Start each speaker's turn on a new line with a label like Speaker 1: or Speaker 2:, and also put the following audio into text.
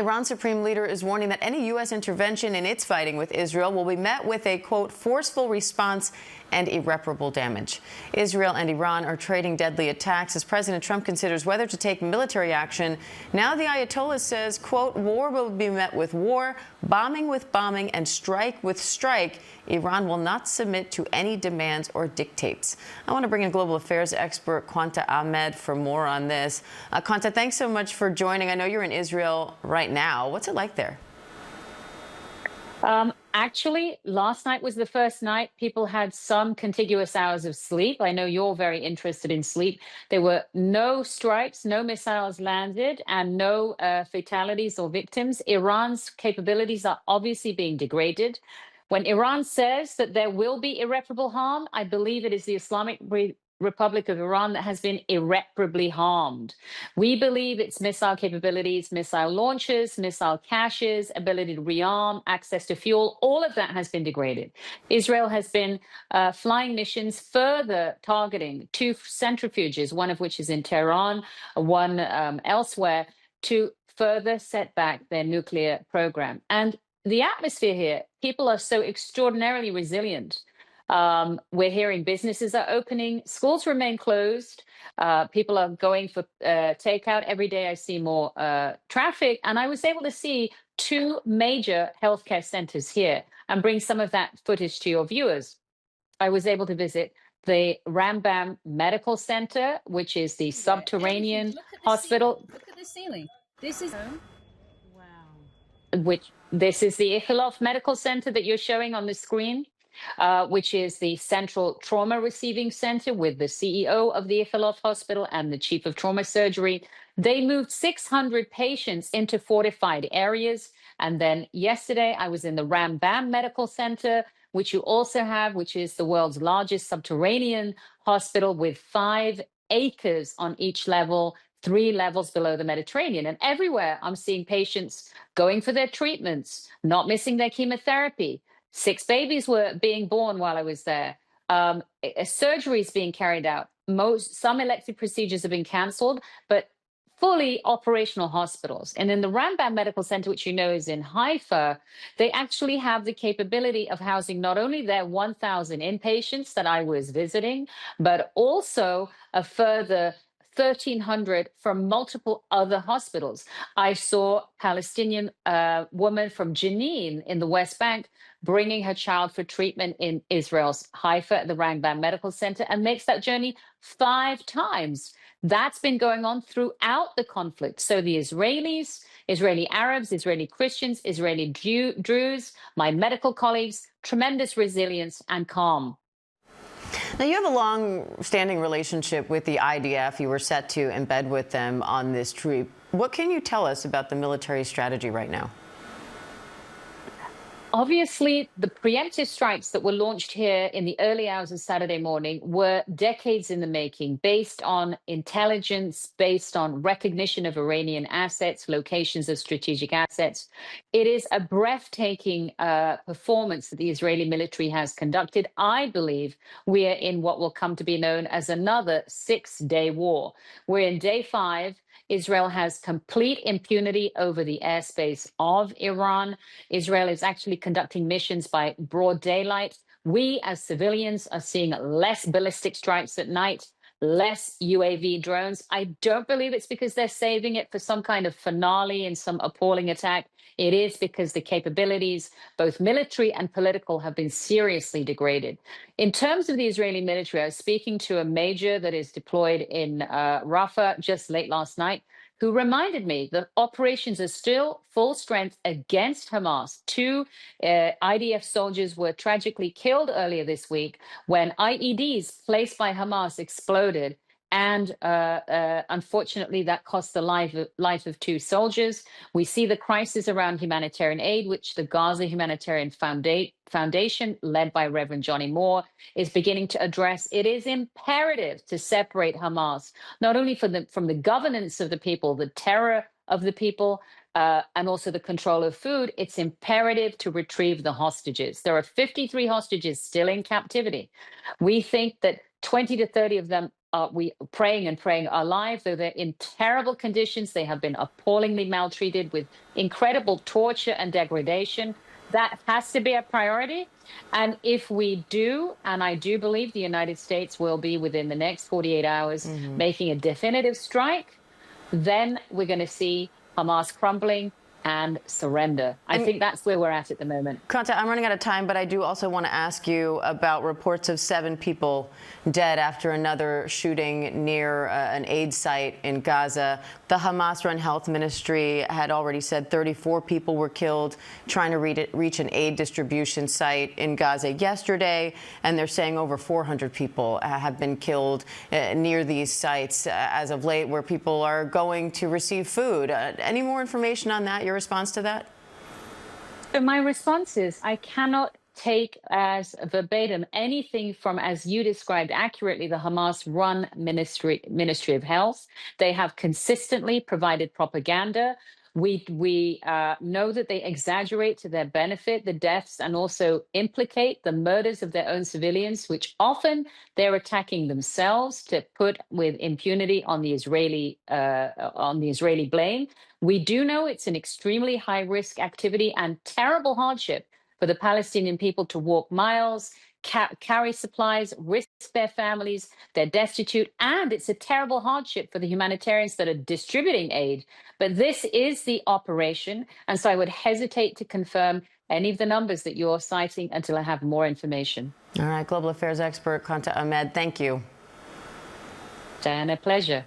Speaker 1: Iran's supreme leader is warning that any U.S. intervention in its fighting with Israel will be met with a, quote, forceful response and irreparable damage. Israel and Iran are trading deadly attacks as President Trump considers whether to take military action. Now the Ayatollah says, quote, war will be met with war, bombing with bombing, and strike with strike. Iran will not submit to any demands or dictates. I want to bring in global affairs expert Qanta Ahmed for more on this. Qanta, thanks so much for joining. I know you're in Israel right now. What's it like there?
Speaker 2: Actually, last night was the first night people had some contiguous hours of sleep. I know you're very interested in sleep. There were no strikes, no missiles landed, and no fatalities or victims. Iran's capabilities are obviously being degraded. When Iran says that there will be irreparable harm, I believe it is the Islamic Republic of Iran that has been irreparably harmed. We believe its missile capabilities, missile launches, missile caches, ability to rearm, access to fuel, all of that has been degraded. Israel has been flying missions further targeting two centrifuges, one of which is in Tehran, one elsewhere, to further set back their nuclear program. And the atmosphere here, people are so extraordinarily resilient. We're hearing businesses are opening, schools remain closed, people are going for takeout. Every day I see more traffic, and I was able to see two major healthcare centers here and bring some of that footage to your viewers. I was able to visit the Rambam Medical Center, which is the subterranean hospital.
Speaker 3: Look at the ceiling. This is
Speaker 2: Which this is the Ichilov Medical Center that you're showing on the screen. Which is the Central Trauma Receiving Center with the CEO of the Ichilov Hospital and the Chief of Trauma Surgery. They moved 600 patients into fortified areas. And then yesterday, I was in the Rambam Medical Center, which you also have, which is the world's largest subterranean hospital with 5 acres on each level, 3 levels below the Mediterranean. And everywhere I'm seeing patients going for their treatments, not missing their chemotherapy. 6 babies were being born while I was there. Surgeries being carried out. Some elective procedures have been canceled, but fully operational hospitals. And in the Rambam Medical Center, which you know is in Haifa, they actually have the capability of housing not only their 1,000 inpatients that I was visiting, but also a further 1,300 from multiple other hospitals. I saw a Palestinian woman from Jenin in the West Bank bringing her child for treatment in Israel's Haifa at the Rambam Medical Center and makes that journey 5 times. That's been going on throughout the conflict. So the Israelis, Israeli Arabs, Israeli Christians, Israeli Druze, my medical colleagues, tremendous resilience and calm.
Speaker 1: Now, you have a long-standing relationship with the IDF. You were set to embed with them on this trip. What can you tell us about the military strategy right now?
Speaker 2: Obviously, the preemptive strikes that were launched here in the early hours of Saturday morning were decades in the making, based on intelligence, based on recognition of Iranian assets, locations of strategic assets. It is a breathtaking performance that the Israeli military has conducted. I believe we are in what will come to be known as another 6-day war. We're in day 5. Israel has complete impunity over the airspace of Iran. Israel is actually conducting missions by broad daylight. We, as civilians, are seeing less ballistic strikes at night, less UAV drones. I don't believe it's because they're saving it for some kind of finale in some appalling attack. It is because the capabilities, both military and political, have been seriously degraded. In terms of the Israeli military, I was speaking to a major that is deployed in Rafah just late last night, who reminded me that operations are still full strength against Hamas. 2 IDF soldiers were tragically killed earlier this week when IEDs placed by Hamas exploded. And unfortunately, that cost the life of 2 soldiers. We see the crisis around humanitarian aid, which the Gaza Humanitarian Foundation, led by Reverend Johnny Moore, is beginning to address. It is imperative to separate Hamas, not only from the governance of the people, the terror of the people, and also the control of food. It's imperative to retrieve the hostages. There are 53 hostages still in captivity. We think that 20 to 30 of them we praying and praying are alive, though they're in terrible conditions. They have been appallingly maltreated with incredible torture and degradation. That has to be a priority. And if we do, and I do believe the United States will be within the next 48 hours making a definitive strike, then we're going to see Hamas crumbling and surrender. I think that's where we're at the moment.
Speaker 1: Qanta, I'm running out of time, but I do also want to ask you about reports of 7 people dead after another shooting near an aid site in Gaza. The Hamas-run health ministry had already said 34 people were killed trying to reach an aid distribution site in Gaza yesterday, and they're saying over 400 people have been killed near these sites as of late, where people are going to receive food. Any more information on that? Your response to that?
Speaker 2: So my response is I cannot take as verbatim anything from, as you described accurately, the Hamas-run Ministry of Health. They have consistently provided propaganda. We know that they exaggerate to their benefit the deaths and also implicate the murders of their own civilians, which often they're attacking themselves to put with impunity on the Israeli blame. We do know it's an extremely high-risk activity and terrible hardship for the Palestinian people to walk miles, carry supplies, risk their families. They're destitute, and it's a terrible hardship for the humanitarians that are distributing aid. But this is the operation, and so I would hesitate to confirm any of the numbers that you're citing until I have more information.
Speaker 1: All right, global affairs expert Qanta Ahmed, thank you.
Speaker 2: Diana, pleasure.